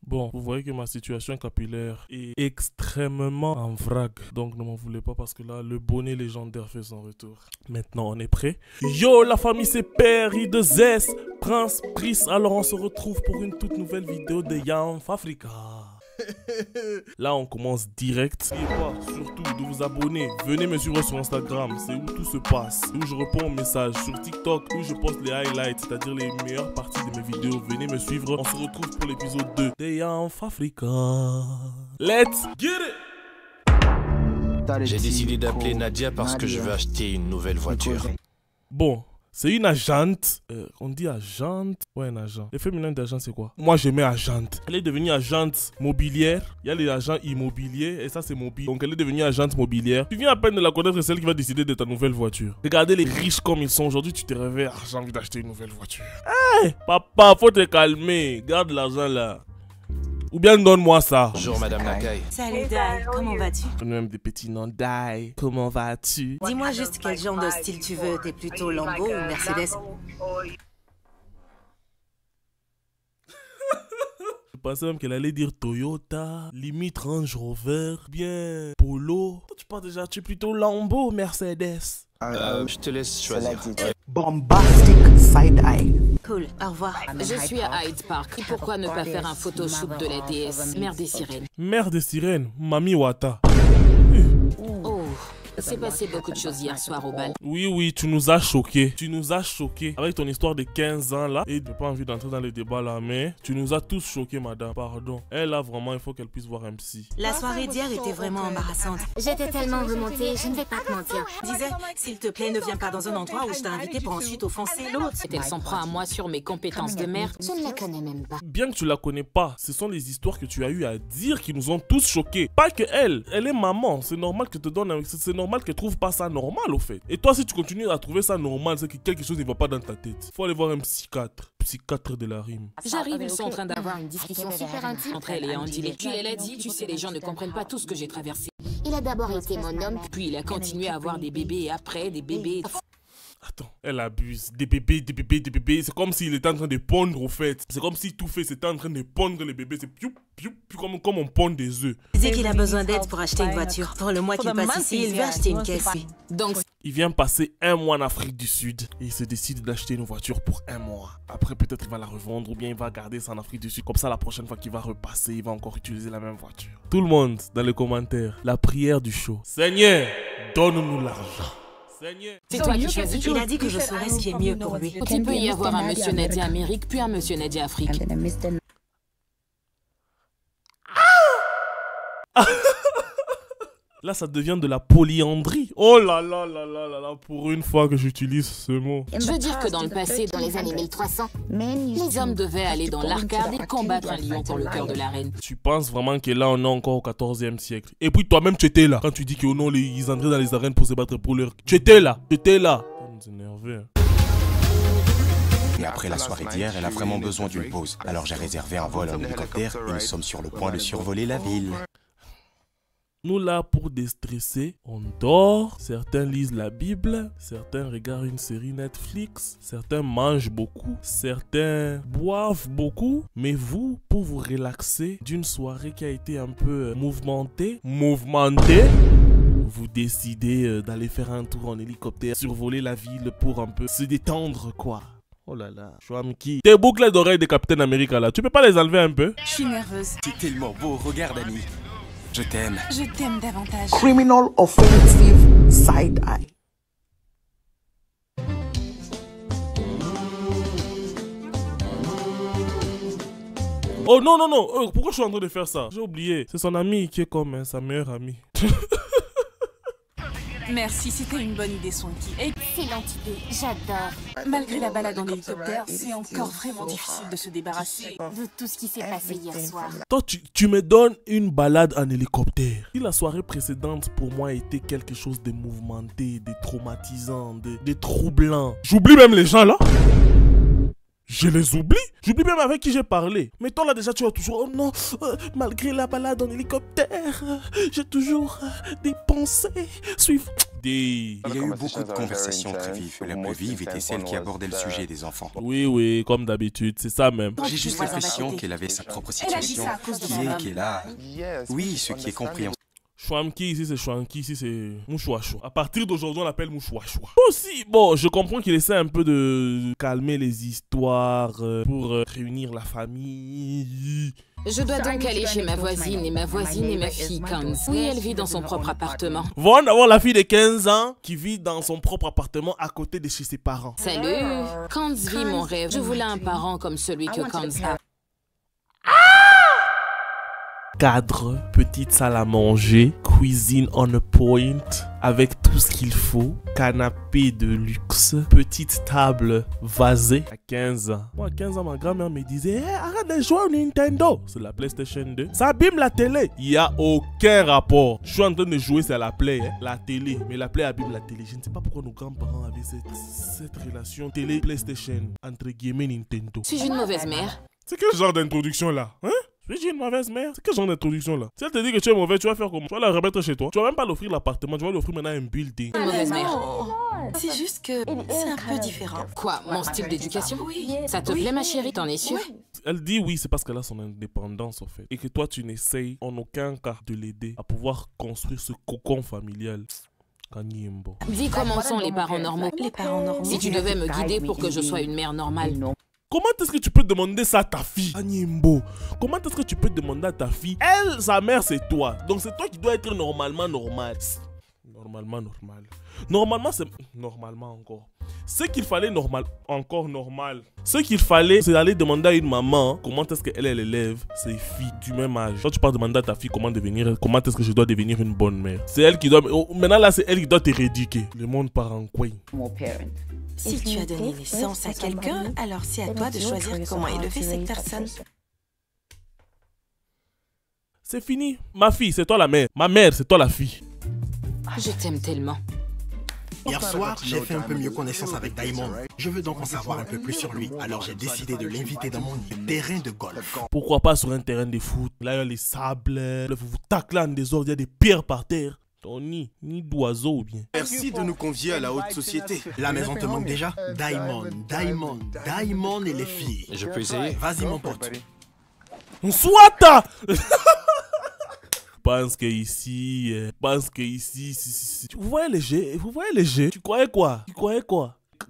Bon, vous voyez que ma situation capillaire est extrêmement en vrac. Donc ne m'en voulez pas parce que là, le bonnet légendaire fait son retour. Maintenant, on est prêt? Yo, la famille, c'est Père I2S, Prince, Pris. Alors, on se retrouve pour une toute nouvelle vidéo de Young Africa. Là, on commence direct. N'oubliez pas, surtout, de vous abonner. Venez me suivre sur Instagram, c'est où tout se passe. Où je réponds aux messages. Sur TikTok, où je poste les highlights, c'est-à-dire les meilleures parties de mes vidéos. Venez me suivre. On se retrouve pour l'épisode 2 de Young Africa. Let's get it! J'ai décidé d'appeler Nadia parce que je veux acheter une nouvelle voiture. Bon. C'est une agente. On dit agente? Ouais, un agent. Le féminin d'agent, c'est quoi? Moi, je mets agente. Elle est devenue agente mobilière. Il y a les agents immobiliers et ça, c'est mobile. Donc, elle est devenue agente mobilière. Tu viens à peine de la connaître, c'est celle qui va décider de ta nouvelle voiture. Regardez les riches comme ils sont. Aujourd'hui, tu te réveilles. Ah, j'ai envie d'acheter une nouvelle voiture. Hey, papa, faut te calmer. Garde l'argent là. Ou bien donne-moi ça. Bonjour Madame Nakai. Salut Dai, comment vas-tu? Même des petits noms. Dai, comment vas-tu? Dis-moi juste quel genre de style tu veux. T'es plutôt Lambo ou Mercedes? Je pensais même qu'elle allait dire Toyota, limite Range Rover, bien Polo. Toi, tu penses déjà, tu es plutôt Lambo ou Mercedes? Je te laisse choisir. Bombastic side eye. Cool, au revoir. Je suis à Hyde Park. Pourquoi ne pas faire un photoshoot de la déesse, mère des sirènes? Mère des sirènes, Mami Wata. Oh, c'est passé beaucoup de choses hier soir au bal. Oui, tu nous as choqués. Tu nous as choqués avec ton histoire de 15 ans là. Et j'ai pas envie d'entrer dans le débat là, mais tu nous as tous choqués, madame. Pardon. Elle là, vraiment, il faut qu'elle puisse voir un psy. La soirée d'hier était vraiment embarrassante. J'étais tellement remontée, je ne vais pas te mentir. Disais, s'il te plaît, ne viens pas dans un endroit où je t'ai invité pour ensuite offenser l'autre. Elle s'en prend à moi sur mes compétences de mère. Je ne la connais même pas. Bien que tu la connais pas, ce sont les histoires que tu as eu à dire qui nous ont tous choqués. Pas que elle est maman. C'est normal que te donne, c'est normal qu'elle trouve pas ça normal au fait. Et toi, si tu continues à trouver ça normal, c'est que quelque chose ne va pas dans ta tête. Faut aller voir un psychiatre. Psychiatre de la rime. J'arrive, ils sont en train d'avoir une discussion super intime entre elle et Andy. Puis elle a dit, tu sais, les gens ne comprennent pas tout ce que j'ai traversé. Il a d'abord été mon homme, Puis il a continué à avoir des bébés et après des bébés. Attends, elle abuse. Des bébés. C'est comme s'il était en train de pondre au fait. C'est comme si tout fait, c'était en train de pondre les bébés. C'est piou, comme on pond des œufs. Disais qu'il a besoin d'aide pour acheter une voiture. Pour le mois qu'il passe ici, il veut acheter une caisse. Donc, Il vient passer un mois en Afrique du Sud et il se décide d'acheter une voiture pour un mois. Après, peut-être il va la revendre ou bien il va garder ça en Afrique du Sud. Comme ça, la prochaine fois qu'il va repasser, il va encore utiliser la même voiture. Tout le monde, dans les commentaires, la prière du show. Seigneur, donne-nous l'argent. Seigneur. c'est toi qui choisis. Il a dit que je saurais ce qui est mieux pour lui. Il peut y avoir un monsieur Nadia Amérique, puis un monsieur Nadia Afrique. Là, ça devient de la polyandrie. Oh là là là là là là, pour une fois que j'utilise ce mot. Je veux dire que dans le passé, dans les années 1300, les hommes devaient aller dans l'arcade et combattre un lion pour le cœur de la reine. Tu penses vraiment que là, on est encore au 14e siècle. Et puis toi-même, tu étais là. Quand tu dis que non, ils entraient dans les arènes pour se battre pour leur... Tu étais là. Tu étais là. Ça me énervé. Et après la soirée d'hier, elle a vraiment besoin d'une pause. Alors j'ai réservé un vol en hélicoptère et nous sommes sur le point de survoler la ville. Nous là, pour déstresser, on dort, certains lisent la Bible, certains regardent une série Netflix, certains mangent beaucoup, certains boivent beaucoup. Mais vous, pour vous relaxer d'une soirée qui a été un peu mouvementée, vous décidez d'aller faire un tour en hélicoptère, survoler la ville pour un peu se détendre quoi. Oh là là, Chouamki. Tes boucles d'oreilles de Captain America là, tu peux pas les enlever un peu? Je suis nerveuse. C'est tellement beau, regarde Annie. Je t'aime. Je t'aime davantage. Criminal offensive side eye. Oh non, pourquoi je suis en train de faire ça? J'ai oublié, c'est son ami qui est comme sa meilleure amie. Merci, c'était une bonne idée, Swanky. Et excellente idée, j'adore. malgré la balade en hélicoptère, c'est encore vraiment difficile de se débarrasser. De tout ce qui s'est passé hier soir. Toi, tu me donnes une balade en hélicoptère. Si la soirée précédente pour moi était quelque chose de mouvementé, de traumatisant, de troublant. J'oublie même les gens là. Je les oublie. J'oublie même avec qui j'ai parlé. Mais toi là déjà tu as toujours... Oh non, malgré la balade en hélicoptère, j'ai toujours des pensées suivantes. vérité. Il y a eu beaucoup de conversations très vives. La plus vive était celle qui abordait le sujet des enfants. Oui, comme d'habitude, c'est ça même. J'ai juste l'impression qu'elle avait sa propre situation, qu'elle a... Oui, ce qui est compréhensible. Chouamki, ici c'est Chouamki, ici c'est Mouchouachou. À partir d'aujourd'hui, on l'appelle Mouchouachou. Aussi, bon, je comprends qu'il essaie un peu de calmer les histoires pour réunir la famille. Je dois donc aller chez ma voisine et ma fille Kanz. Oui, elle vit dans son propre appartement. Vont d'avoir la fille de 15 ans qui vit dans son propre appartement à côté de chez ses parents. Salut, Kanz vit mon rêve. Je voulais un parent comme celui que Kanz a. Cadre, petite salle à manger, cuisine on a point, avec tout ce qu'il faut, canapé de luxe, petite table vasée. À 15 ans. Moi, à 15 ans, ma grand-mère me disait hey, arrête de jouer au Nintendo. C'est la PlayStation 2. Ça abîme la télé. Il n'y a aucun rapport. Je suis en train de jouer, c'est la Play, hein, la télé. Mais la Play abîme la télé. Je ne sais pas pourquoi nos grands-parents avaient cette relation télé-PlayStation, entre guillemets Nintendo. Suis-je une mauvaise mère? C'est quel genre d'introduction là, hein? Suis-je une mauvaise mère? C'est quel genre d'introduction là? Si elle te dit que tu es mauvais, tu vas faire comment? Tu vas la remettre chez toi. Tu vas même pas l'offrir l'appartement, tu vas lui offrir maintenant un building. Une mauvaise mère. C'est juste que c'est un peu différent. Quoi, mon style d'éducation? Oui. Ça te plaît ma chérie, t'en es sûre? Elle dit oui, c'est parce qu'elle a son indépendance en fait. Et que toi tu n'essayes en aucun cas de l'aider à pouvoir construire ce cocon familial. Dis comment sont les parents normaux? Les parents normaux. Si tu devais me guider pour que je sois une mère normale. Comment est-ce que tu peux demander ça à ta fille? Agnimbo, comment est-ce que tu peux demander à ta fille? Elle, sa mère, c'est toi. Donc c'est toi qui dois être normalement normal. Normalement normal. Normalement, c'est... Normalement encore. Ce qu'il fallait normal... Encore normal. Ce qu'il fallait, c'est d'aller demander à une maman comment est-ce qu'elle élève ses filles du même âge. Quand tu pars demander à ta fille comment est-ce que je dois devenir une bonne mère. C'est elle qui doit... Oh, maintenant là, c'est elle qui doit t'éradiquer. Le monde part en coin. Si tu as donné naissance à quelqu'un, alors c'est à toi de choisir comment élever cette personne. C'est fini. Ma fille, c'est toi la mère. Ma mère, c'est toi la fille. Je t'aime tellement. Hier soir, j'ai fait un peu mieux connaissance avec Diamond. Je veux donc en savoir un peu plus sur lui. Alors j'ai décidé de l'inviter dans mon terrain de golf. Pourquoi pas sur un terrain de foot? Là, il y a les sables, vous vous taclez en désordre, il y a des pierres par terre. Ton nid d'oiseau ou bien. Merci de nous convier à la haute société. La maison te manque déjà? Diamond et les filles. Je peux essayer? Vas-y mon pote. Soit pense que ici, vous voyez les jeux, tu croyais quoi?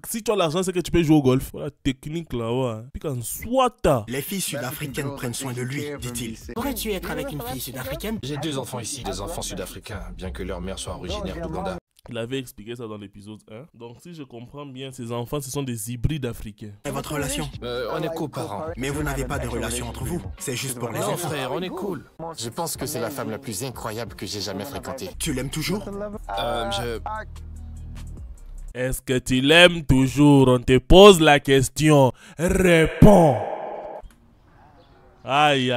Si tu as l'argent, c'est que tu peux jouer au golf. Voilà, technique là-bas. Puis quand soit les filles sud-africaines prennent soin de lui, dit-il. Pourrais-tu être avec une fille sud-africaine? J'ai 2 enfants ici, des enfants sud-africains, bien que leur mère soit originaire d'Ouganda. Il avait expliqué ça dans l'épisode 1. Donc si je comprends bien, ces enfants, ce sont des hybrides africains. Et votre relation? On est coparents. Mais vous n'avez pas de relation entre vous? C'est juste pour les enfants? Non frère, on est cool. Je pense que c'est la femme la plus incroyable que j'ai jamais fréquentée. Tu l'aimes toujours? Est-ce que tu l'aimes toujours? On te pose la question. Réponds. Aïe.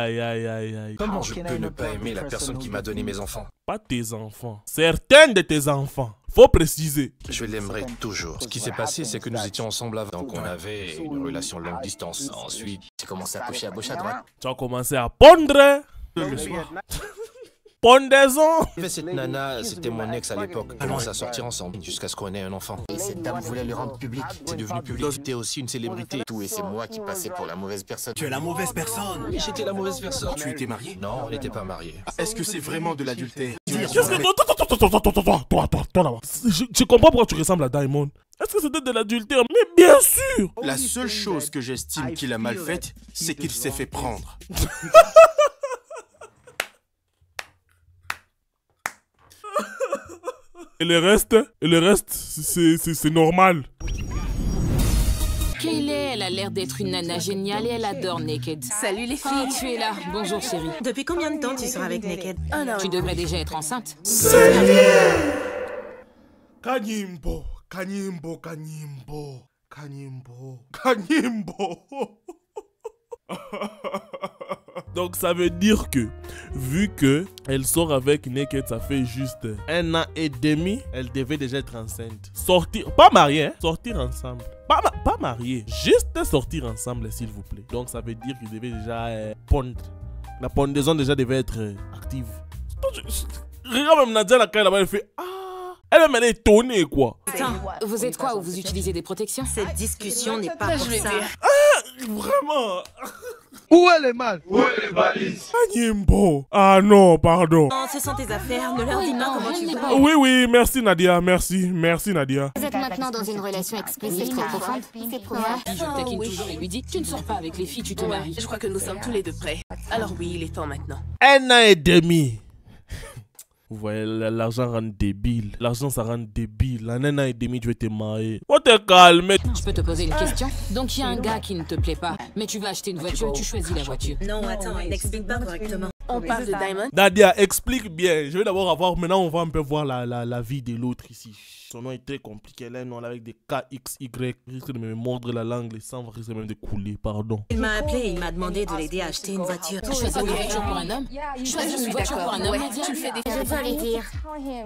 Comment je peux ne pas aimer la personne qui m'a donné mes enfants? Pas tes enfants. Certains de tes enfants. Faut préciser. Je l'aimerai toujours. Ce qui s'est passé, c'est que nous étions ensemble avant. Donc on avait une relation longue distance. Ensuite, j'ai commencé à coucher à gauche à droite. Tu as commencé à pondre le soir. Pendaison. Cette nana, c'était mon ex à l'époque. On commence à sortir ensemble jusqu'à ce qu'on ait un enfant. Et cette dame voulait le rendre public. C'est devenu public. C'était aussi une célébrité. Tout, et c'est moi qui passais pour la mauvaise personne. Tu es la mauvaise personne? Oui, j'étais la mauvaise personne. Tu étais marié? Non, on n'était pas mariés. Est-ce que c'est vraiment de l'adultère? Qu'est-ce que... Toi là-bas. Je comprends pourquoi tu ressembles à Diamond. Est-ce que c'était de l'adultère? Mais bien sûr. La seule chose que j'estime qu'il a mal faite, c'est qu'il s'est fait prendre. Et le reste, c'est normal. Kayleigh, elle a l'air d'être une nana géniale et elle adore Naked. Salut les filles. Ah, tu es là. Bonjour chérie. Depuis combien de temps tu seras avec Naked? Tu devrais déjà être enceinte. Kanyimbo. Donc ça veut dire que, vu que elle sort avec Naked, ça fait juste 1 an et demi, elle devait déjà être enceinte. Sortir, pas mariée, hein? Sortir ensemble. Pas mariée, juste sortir ensemble s'il vous plaît. Donc ça veut dire qu'il devait déjà pondre. La pondaison déjà devait être active. Regarde même Nadia là-bas, elle fait ah. Elle-même, elle est étonnée, quoi. Attends, Vous êtes quoi ou vous utilisez des protections? cette discussion n'est pas pour ça. Vraiment. Où est le mal? Agnembo. Ah non, pardon. Non, ce sont tes affaires, ne leur dis pas comment tu vas. Oui, oui, merci Nadia, merci. Merci Nadia. Vous êtes maintenant dans une relation explicite trop profonde. C'est prouvé. Puis je le taquine toujours et lui dit tu ne sors pas avec les filles, tu te maries. Je crois que nous sommes tous les deux prêts. Alors oui, il est temps maintenant. 1 an et demi. Vous voyez, l'argent rend débile. L'argent, ça rend débile. En 1 an et demi, tu vas te marier. Faut te calmer. Je peux te poser une question? Donc il y a un gars qui ne te plaît pas, mais tu vas acheter une voiture et tu choisis la voiture. Non, attends, il n'explique pas correctement. On parle de Diamond. Nadia, explique bien. Je vais d'abord avoir... Maintenant, on va un peu voir la vie de l'autre ici. Son nom est très compliqué. Elle a un nom avec des K, X, Y. Il risque de me mordre la langue. Les sangs risquent même de couler. Pardon. Il m'a appelé et il m'a demandé de l'aider à acheter une voiture. Choisir une voiture pour un homme? Choisir une voiture pour un homme, Nadia? Tu le fais des Je dois lui dire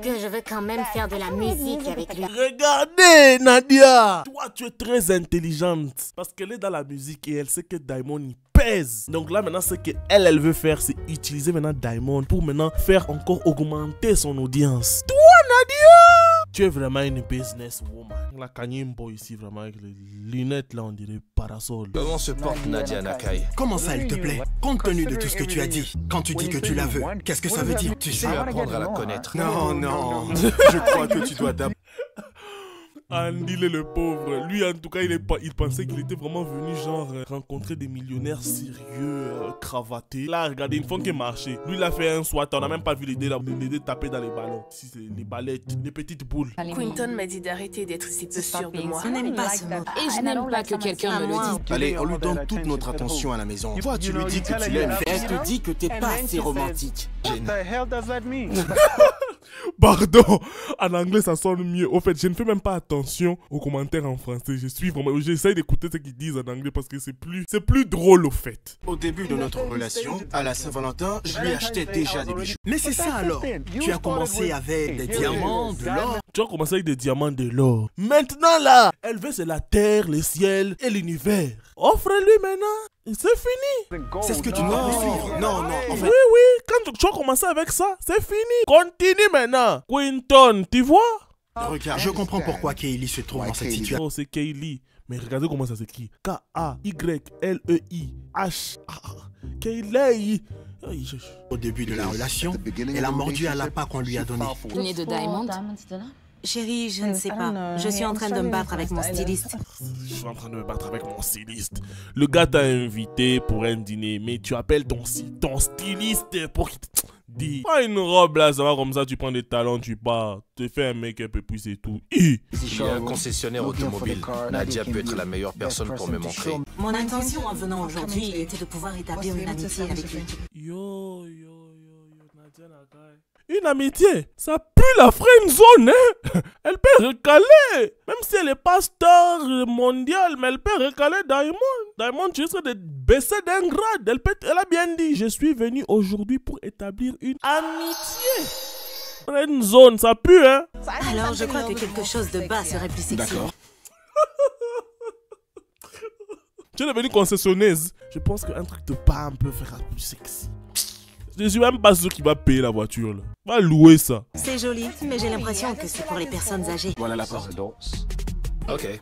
que je veux quand même faire de la musique avec lui. Regardez, Nadia. Toi, tu es très intelligente. Parce qu'elle est dans la musique et elle sait que Diamond y pèse. Donc là, maintenant, ce qu'elle veut faire, c'est utiliser maintenant Diamond pour maintenant faire encore augmenter son audience. Toi, Nadia, tu es vraiment une businesswoman. La Kanyimbo ici, vraiment, avec les lunettes, là, on dirait parasol. Comment se porte Nadia Nakai? Comment ça, elle te plaît? Compte tenu de tout ce que tu as dit, quand tu dis que tu la veux, qu'est-ce que ça veut dire? Tu sais. Je vais apprendre à la connaître. Non, non. Je crois que tu dois d'abord... Andy le pauvre, lui en tout cas il pensait qu'il était vraiment venu genre rencontrer des millionnaires sérieux, cravatés. Là regardez, une fois qu'il marchait, lui il a fait un SWAT, on n'a même pas vu l'aider taper dans les ballons. Si c'est les ballettes, les petites boules. Quinton m'a dit d'arrêter d'être si peu sûr de moi. Je n'aime pas ce mot. Et je n'aime pas que quelqu'un me le dise. Allez, on lui donne toute notre attention à la maison. Toi, tu lui dis que tu l'aimes. Elle te dit que t'es pas assez romantique. Pardon, en anglais ça sonne mieux. Au fait, je ne fais même pas attention aux commentaires en français. J'essaye d'écouter ce qu'ils disent en anglais parce que c'est plus drôle au fait. Au début de notre relation, à la Saint-Valentin, je lui achetais déjà des bijoux. Mais c'est ça alors. Tu as commencé avec des diamants, de l'or. Tu as commencé avec des diamants, de l'or. Maintenant là, elle veut c'est la terre, le ciel et l'univers. Offre-lui maintenant. C'est fini. C'est ce que tu dois suivre. Non, non, en fait... Oui, quand tu as commencé avec ça, c'est fini. Continue maintenant. Quinton, tu vois? Regarde, je comprends pourquoi Kaylee se trouve dans cette situation. Oh, c'est Kaylee. Mais regardez comment ça s'écrit. K-A-Y-L-E-I-H. Kaylee. Au début de la relation, elle a mordu à l'appât qu'on lui a donné. Né de Diamond? Chérie, je ne sais pas. Je suis en train de me battre avec mon styliste. Je suis en train de me battre avec mon styliste. Le gars t'a invité pour un dîner, mais tu appelles ton styliste pour qu'il te dise. Pas une robe là, ça va comme ça, tu prends des talons, tu pars, tu fais un make-up et puis c'est tout. Il y a un concessionnaire automobile. Nadia peut être la meilleure personne pour me montrer. Mon intention en venant aujourd'hui était de pouvoir établir une amitié avec lui. Yo, Nadia Nakai. Une amitié, ça pue la friendzone, hein? Elle peut recaler. Même si elle est pas star mondiale, mais elle peut recaler Diamond. Diamond, tu risques de baisser d'un grade. Elle a bien dit, je suis venu aujourd'hui pour établir une amitié. Friendzone, ça pue, hein? Alors, je crois que quelque chose de bas serait plus sexy. D'accord. Tu es devenue concessionnaise. Je pense qu'un truc de bas un peu fera plus sexy. Je suis même pas sûr qu'il va payer la voiture là. Va louer ça. C'est joli, mais j'ai l'impression que c'est pour les personnes âgées. Voilà la porte. Ok.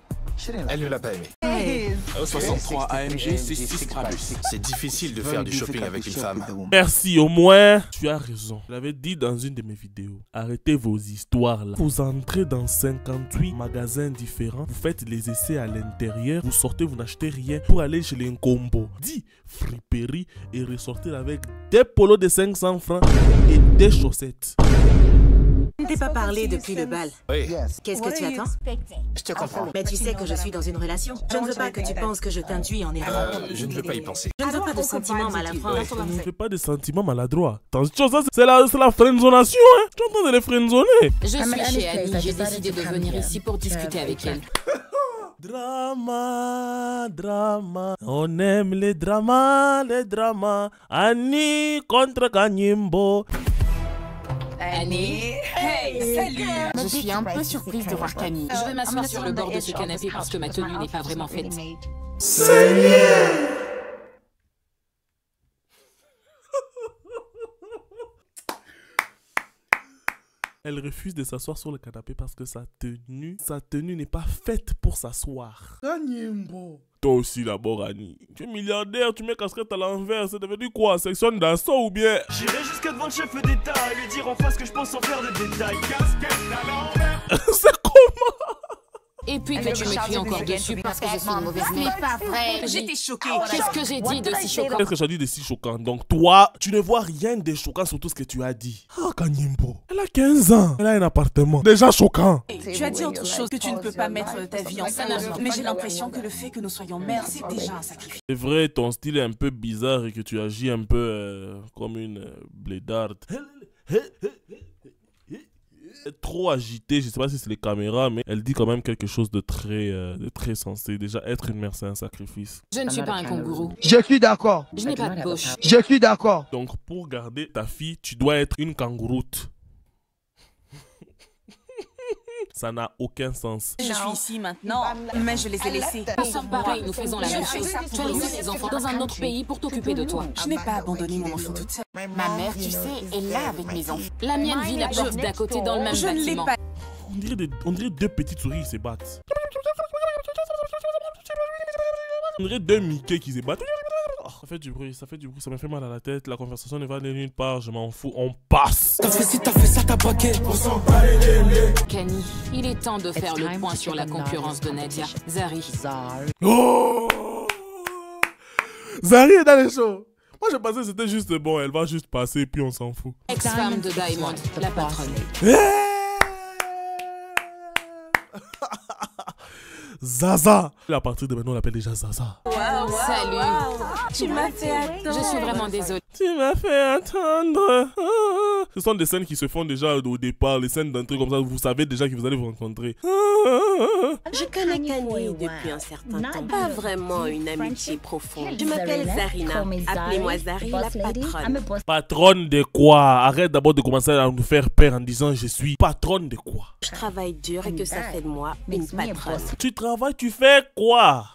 Elle ne l'a pas aimé. Hey. 63 AMG, c'est 6 plus. C'est difficile de faire du shopping avec une femme. Merci, au moins. Tu as raison. Je l'avais dit dans une de mes vidéos. Arrêtez vos histoires là. Vous entrez dans 58 magasins différents. Vous faites les essais à l'intérieur. Vous sortez, vous n'achetez rien pour aller chez les Nkombo. 10 friperies et ressortir avec des polos de 500 francs et des chaussettes. Je ne t'ai pas parlé depuis le bal. Oui. Qu'est-ce que tu attends? Je te comprends. Mais tu sais que je suis dans une relation. Je ne veux pas que tu penses que je t'induis en erreur. Je ne veux pas y penser. Je ne veux pas de sentiments maladroits. Je ne fais pas de sentiments maladroits. Attention, ça c'est la friendzonation, hein. Tu es en train de les friendzoner. Je suis chez Annie. J'ai décidé de venir ici pour discuter avec elle. Drama, drama, on aime les dramas, les dramas. Annie contre Kanyimbo. Annie, hey, salut. Je suis un peu surprise de voir Camille. Je vais m'asseoir sur le bord de ce canapé parce que ma tenue n'est pas vraiment faite. Seigneur. Elle refuse de s'asseoir sur le canapé parce que sa tenue n'est pas faite pour s'asseoir. Toi aussi d'abord, Annie. Tu es milliardaire, tu mets casquette à l'envers, c'est devenu quoi? Section d'assaut ou bien? J'irai jusqu'à devant le chef d'État et lui dire en face que je pense en faire des détails. Casquette à l'envers. C'est comment? Et puis que tu m'écris encore dessus parce que je suis une mauvaise mère. C'est pas vrai. J'étais choquée. Qu'est-ce que j'ai dit de si choquant? Qu'est-ce que j'ai dit de si choquant? Donc toi, tu ne vois rien de choquant sur tout ce que tu as dit. Ah, Kanyimbo, elle a 15 ans. Elle a un appartement. Déjà choquant. Tu as dit autre chose, que tu ne peux pas mettre ta vie en cause. Mais j'ai l'impression que le fait que nous soyons mères, c'est déjà un sacrifice. C'est vrai, ton style est un peu bizarre et que tu agis un peu comme une blédarde. Trop agité, je sais pas si c'est les caméras, mais elle dit quand même quelque chose de très sensé. Déjà, être une mère, c'est un sacrifice. Je ne suis pas un kangourou. Je suis d'accord. Je n'ai pas de gauche. Je suis d'accord. Donc, pour garder ta fille, tu dois être une kangouroute. Ça n'a aucun sens. Je suis ici maintenant, mais je les ai laissés. Nous sommes pareils, nous faisons la même chose. Tu as laissé tes enfants dans un autre pays pour t'occuper de toi. Je n'ai pas abandonné mon enfant toute seule. Ma mère, tu sais, est là avec mes enfants. La mienne vit la porte d'à côté dans le même Je ne l'ai bâtiment. pas. On dirait deux petites souris qui se battent. On dirait deux Mickey qui se battent. Ça fait du bruit, ça me fait mal à la tête. La conversation ne va aller nulle part, je m'en fous, on passe. T'as fait ça, t'as paquet. Kenny, il est temps de faire le point sur la concurrence de Nadia. Zari. Oh, Zari est dans les shows. Moi je pensais que c'était juste bon, elle va juste passer puis on s'en fout. Ex-femme de Diamond, la patronne. Zaza. À partir de maintenant on l'appelle déjà Zaza. Salut. Tu m'as fait attendre. Je suis vraiment désolée. Tu m'as fait attendre. Ce sont des scènes qui se font déjà au départ, les scènes d'un truc comme ça, vous savez déjà que vous allez vous rencontrer. Je connais Kanye depuis un certain temps. Pas vraiment une amitié profonde. Je m'appelle Zarina. Appelez-moi Zari, la patronne. Patronne de quoi? Arrête d'abord de commencer à nous faire peur en disant je suis patronne de quoi? Je travaille dur et que ça fait de moi une patronne. Tu travailles, tu fais quoi?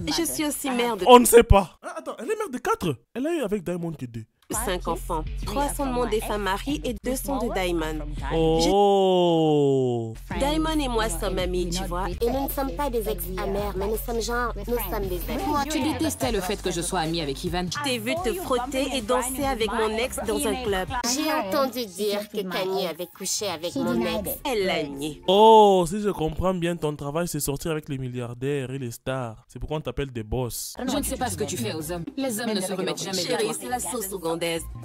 Je suis aussi mère de... On ne sait pas. Ah, attends, elle est mère de 4. Elle a eu avec Diamond que 2. 5 enfants. 3 sont de mon défunt mari et 2 sont de Diamond. Oh. Diamond et moi sommes amis, tu vois. Et nous ne sommes pas des ex-amères, mais nous sommes des amis. Tu détestais le fait que je sois amie avec Ivan. Je t'ai vu te frotter et danser avec mon ex dans un club. J'ai entendu dire que Kanye avait couché avec mon ex. Elle l'a nié. Oh, si je comprends bien, ton travail c'est sortir avec les milliardaires et les stars. C'est pourquoi on t'appelle des boss. Je ne sais pas ce que tu fais aux hommes. Les hommes ne se remettent jamais de Chérie, toi. c'est la sauce ougandaise.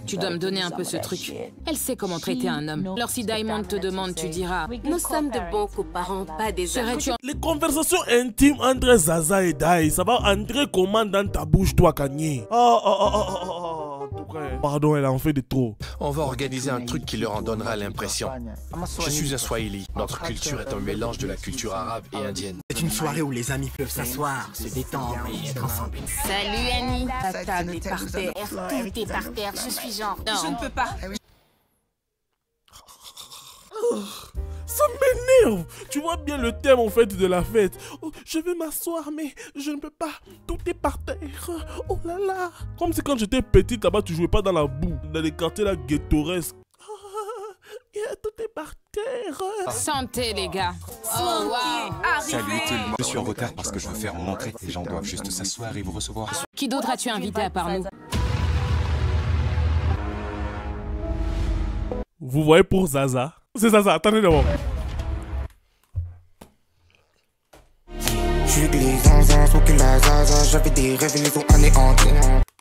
Tu dois me donner un peu ce truc. Elle sait comment traiter un homme. Alors si Diamond te demande, tu diras... Nous sommes de bons coparents, pas des amis. Les conversations intimes entre Zaza et Dai, ça va entrer comment dans ta bouche, toi, Kanye? Pardon, elle en fait de trop. On va organiser un truc qui leur en donnera l'impression. Je suis un Swahili. Notre culture est un mélange de la culture arabe et indienne. C'est une soirée où les amis peuvent s'asseoir, se détendre et être ensemble. Salut Annie. Ta table est par terre. Tout est par terre, je suis genre... Je ne peux pas. Ça m'énerve. Tu vois bien le thème en fait de la fête. Oh, je veux m'asseoir mais je ne peux pas. Tout est par terre. Oh là là. Comme si quand j'étais petite là-bas tu jouais pas dans la boue. Dans les quartiers là ghettoresques. Tout est par terre. Santé les gars. Oh wow. Salut tout le monde. Je suis en retard parce que je veux faire mon entrée. Les gens doivent juste s'asseoir et vous recevoir. Qui d'autre as-tu invité à part nous? Vous voyez pour Zaza. C'est Zaza, attendez d'abord. J'avais des révélations anéanties.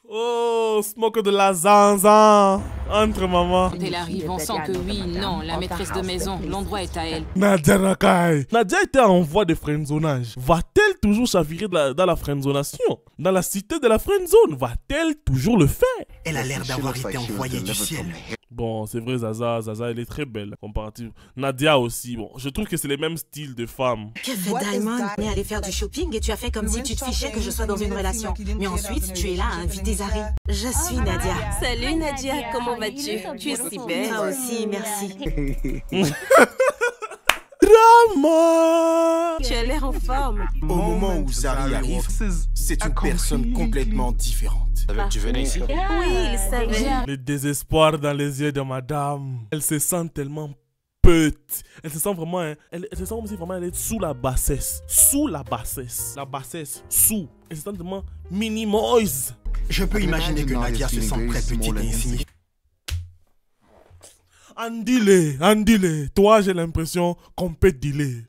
Oh, smoke de la zanzan. Entre maman. Quand elle arrive, on sent que oui, non, la maîtresse de maison, l'endroit est à elle. Nadia Nakai. Nadia était en voie de friendzonage. Va-t-elle toujours chavirer dans la friendzonation? Dans la cité de la friendzone, va-t-elle toujours le faire? Elle a l'air d'avoir été envoyée du ciel. Bon, c'est vrai, Zaza, elle est très belle, comparative. Nadia aussi, bon, je trouve que c'est les mêmes styles de femmes. Que fait Diamond? On est allé faire du shopping et tu as fait comme si tu te fichais que je sois dans une relation. Mais ensuite, tu es là à inviter Zari. Je suis Nadia. Salut Nadia, comment vas-tu? Tu es si belle. Toi aussi, merci. Drama. Tu as l'air en forme. Au moment où Zari arrive, c'est une personne complètement différente. Savais que tu venais ici? Oui, il savait. Le désespoir dans les yeux de madame. Elle se sent tellement Elle se sent vraiment, hein, elle se sent comme si vraiment elle est sous la bassesse. Sous la bassesse. La bassesse, sous. Elle se sent vraiment mini-moise. Je peux imaginer que Nadia se sent très petite et insignifiante. Andile. Toi, j'ai l'impression qu'on peut dealer.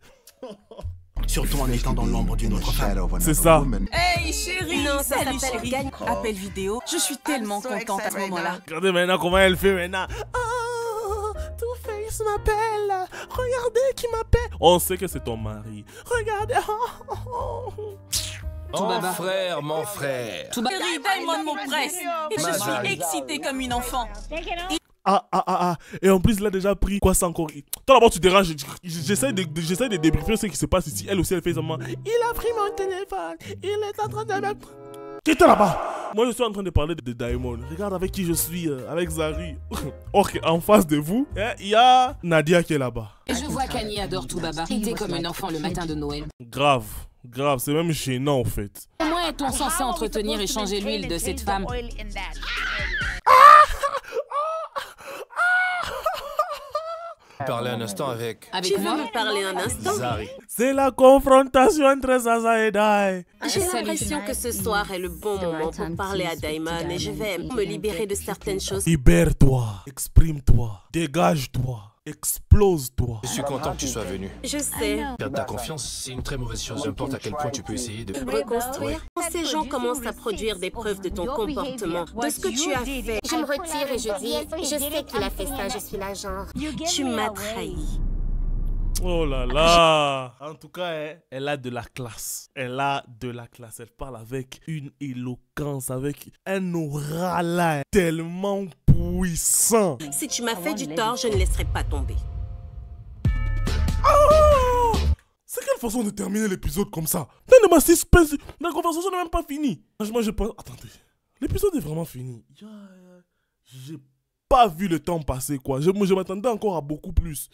Surtout en étant dans l'ombre d'une autre femme. C'est ça. Hey chérie, non, ça s'appelle Gagne. Appel vidéo. Je suis tellement contente à ce moment-là. Regardez maintenant comment elle fait maintenant. Oh, Two-Face m'appelle. Regardez qui m'appelle. On sait que c'est ton mari. Regardez. Mon frère. Chérie, Diamond m'oppresse. Et je suis excitée comme une enfant. Et en plus, il a déjà pris quoi ça encore. Toi d'abord, tu déranges. J'essaie de débriefer ce qui se passe ici. Elle aussi, elle fait seulement. Il a pris mon téléphone. Il est en train de. Qui était là-bas? Moi, je suis en train de parler de Diamond. Regarde avec qui je suis, avec Zari. Ok, en face de vous, il y a Nadia qui est là-bas. Je vois qu'Annie adore tout Baba. Il était comme un enfant le matin de Noël. Grave, c'est même gênant en fait. Comment est-on censé entretenir et changer l'huile de cette femme? Parler un instant avec... Tu veux me parler un instant? Zari. C'est la confrontation entre Zaza et Dai. J'ai l'impression que ce soir est le bon moment pour parler à Diamond et je vais me libérer de certaines choses. Libère-toi, exprime-toi, dégage-toi. Explose-toi. Je suis content que tu sois venu. Je sais. Perdre ta confiance, c'est une très mauvaise chose. N'importe à quel point tu peux essayer de... Reconstruire. Quand ces gens commencent à produire des preuves de ton comportement, de ce que tu as fait. Je me retire et je dis, je sais qu'il a fait ça, je suis là genre. Tu m'as trahi. Oh là là. En tout cas, elle a de la classe. Elle parle avec une éloquence, avec un oral tellement puissant. Si tu m'as fait du tort, je ne laisserai pas tomber. Oh, c'est quelle façon de terminer l'épisode comme ça? Donne-moi suspense. La conversation n'est même pas finie. Moi, je pense... Attendez. L'épisode est vraiment fini. J'ai pas vu le temps passer, quoi. Je m'attendais encore à beaucoup plus.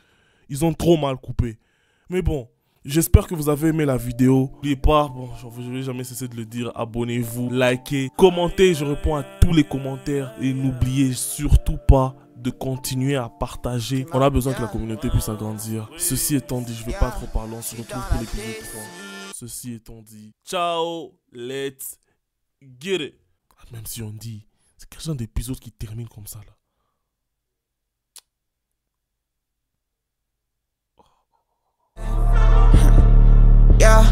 Ils ont trop mal coupé. Mais bon, j'espère que vous avez aimé la vidéo. N'oubliez pas, je vais jamais cesser de le dire, abonnez-vous, likez, commentez, je réponds à tous les commentaires. Et n'oubliez surtout pas de continuer à partager. On a besoin que la communauté puisse agrandir. Ceci étant dit, je ne vais pas trop parler, on se retrouve pour l'épisode 3. Ceci étant dit, ciao, let's get it. Même si on dit, c'est quel genre d'épisode qui termine comme ça là? Yeah,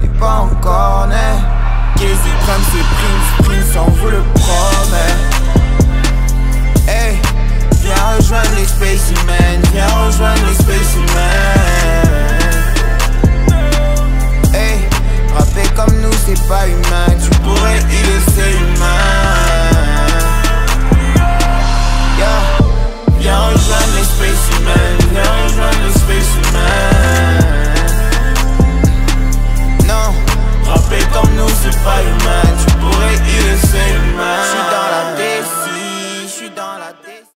et pas encore né. Qui suprême, c'est Prince.